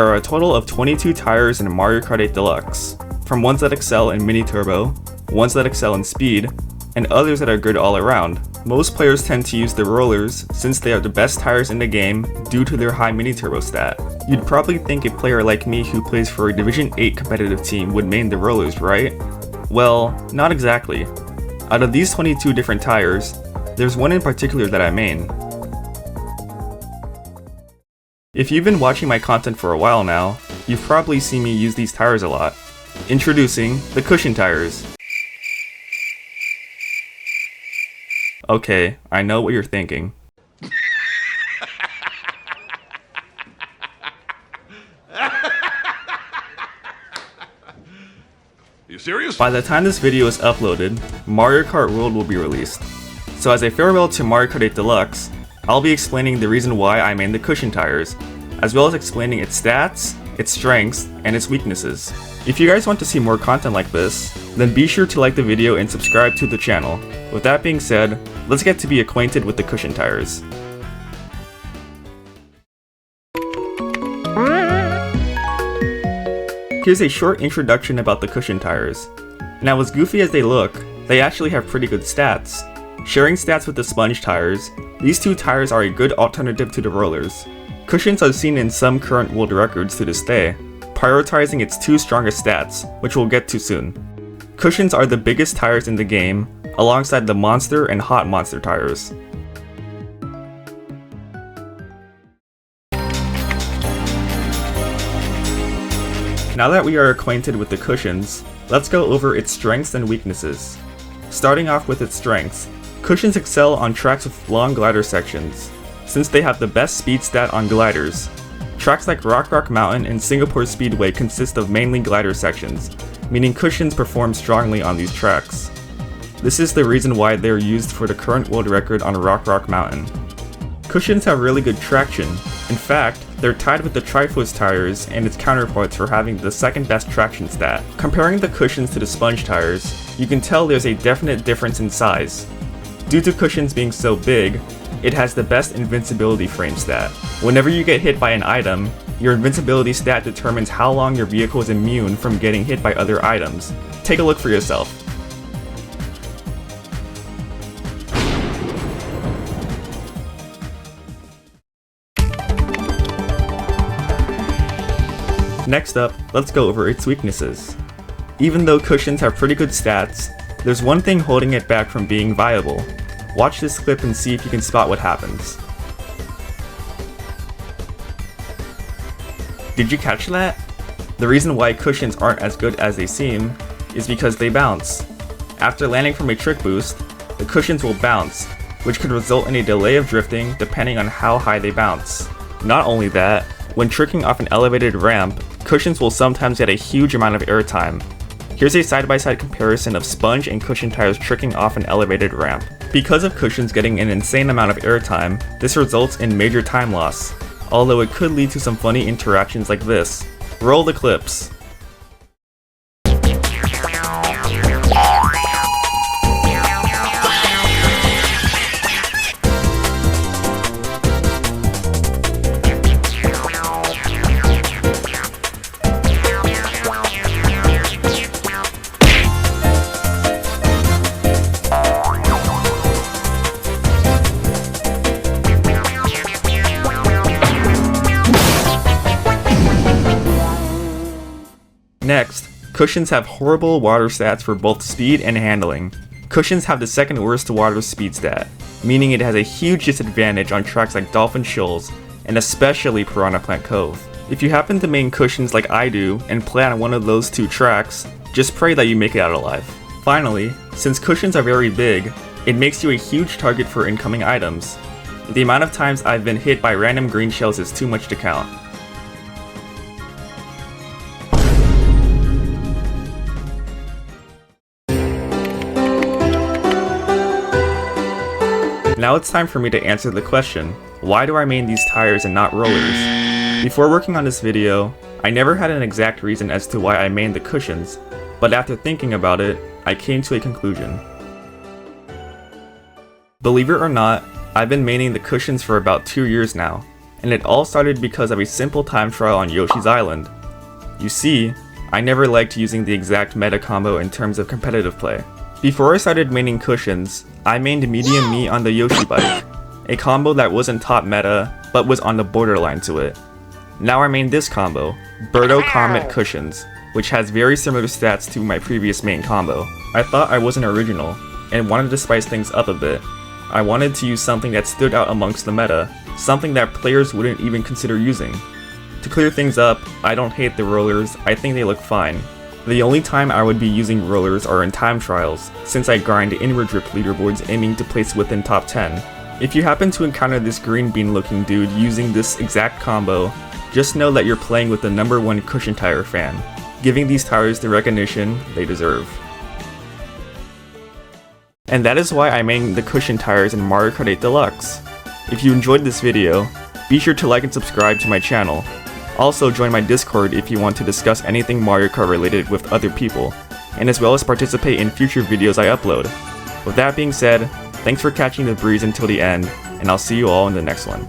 There are a total of 22 tires in Mario Kart 8 Deluxe, from ones that excel in mini turbo, ones that excel in speed, and others that are good all around. Most players tend to use the rollers since they are the best tires in the game due to their high mini turbo stat. You'd probably think a player like me who plays for a Division 8 competitive team would main the rollers, right? Well, not exactly. Out of these 22 different tires, there's one in particular that I main. If you've been watching my content for a while now, you've probably seen me use these tires a lot. Introducing the cushion tires. Okay, I know what you're thinking. You serious? By the time this video is uploaded, Mario Kart World will be released. So as a farewell to Mario Kart 8 Deluxe, I'll be explaining the reason why I main the cushion tires, as well as explaining its stats, its strengths, and its weaknesses. If you guys want to see more content like this, then be sure to like the video and subscribe to the channel. With that being said, let's get to be acquainted with the cushion tires. Here's a short introduction about the cushion tires. Now, as goofy as they look, they actually have pretty good stats. Sharing stats with the sponge tires, these two tires are a good alternative to the rollers. Cushions are seen in some current world records to this day, prioritizing its two strongest stats, which we'll get to soon. Cushions are the biggest tires in the game, alongside the Monster and Hot Monster tires. Now that we are acquainted with the cushions, let's go over its strengths and weaknesses. Starting off with its strengths, cushions excel on tracks with long glider sections, since they have the best speed stat on gliders. Tracks like Rock Mountain and Singapore Speedway consist of mainly glider sections, meaning cushions perform strongly on these tracks. This is the reason why they are used for the current world record on Rock Mountain. Cushions have really good traction. In fact, they're tied with the Triforce tires and its counterparts for having the second best traction stat. Comparing the cushions to the sponge tires, you can tell there's a definite difference in size. Due to cushions being so big, it has the best invincibility frame stat. Whenever you get hit by an item, your invincibility stat determines how long your vehicle is immune from getting hit by other items. Take a look for yourself. Next up, let's go over its weaknesses. Even though cushions have pretty good stats, there's one thing holding it back from being viable. Watch this clip and see if you can spot what happens. Did you catch that? The reason why cushions aren't as good as they seem is because they bounce. After landing from a trick boost, the cushions will bounce, which could result in a delay of drifting depending on how high they bounce. Not only that, when tricking off an elevated ramp, cushions will sometimes get a huge amount of airtime. Here's a side-by-side comparison of sponge and cushion tires tricking off an elevated ramp. Because of cushions getting an insane amount of airtime, this results in major time loss, although it could lead to some funny interactions like this. Roll the clips. Next, cushions have horrible water stats for both speed and handling. Cushions have the second worst water speed stat, meaning it has a huge disadvantage on tracks like Dolphin Shoals, and especially Piranha Plant Cove. If you happen to main cushions like I do and play on one of those two tracks, just pray that you make it out alive. Finally, since cushions are very big, it makes you a huge target for incoming items. The amount of times I've been hit by random green shells is too much to count. Now it's time for me to answer the question, why do I main these tires and not rollers? Before working on this video, I never had an exact reason as to why I mained the cushions, but after thinking about it, I came to a conclusion. Believe it or not, I've been maining the cushions for about 2 years now. and it all started because of a simple time trial on Yoshi's Island. You see, I never liked using the exact meta combo in terms of competitive play. Before I started maining cushions, I mained medium me on the Yoshi bike, a combo that wasn't top meta, but was on the borderline to it. Now I main this combo, Birdo Comet Cushions, which has very similar stats to my previous main combo. I thought I wasn't original, and wanted to spice things up a bit. I wanted to use something that stood out amongst the meta, something that players wouldn't even consider using. To clear things up, I don't hate the rollers, I think they look fine. The only time I would be using rollers are in time trials, since I grind inward drip leaderboards aiming to place within top 10. If you happen to encounter this green bean looking dude using this exact combo, just know that you're playing with the #1 cushion tire fan, giving these tires the recognition they deserve. And that is why I main the cushion tires in Mario Kart 8 Deluxe. If you enjoyed this video, be sure to like and subscribe to my channel. Also join my Discord if you want to discuss anything Mario Kart related with other people, and as well as participate in future videos I upload. With that being said, thanks for catching the breeze until the end, and I'll see you all in the next one.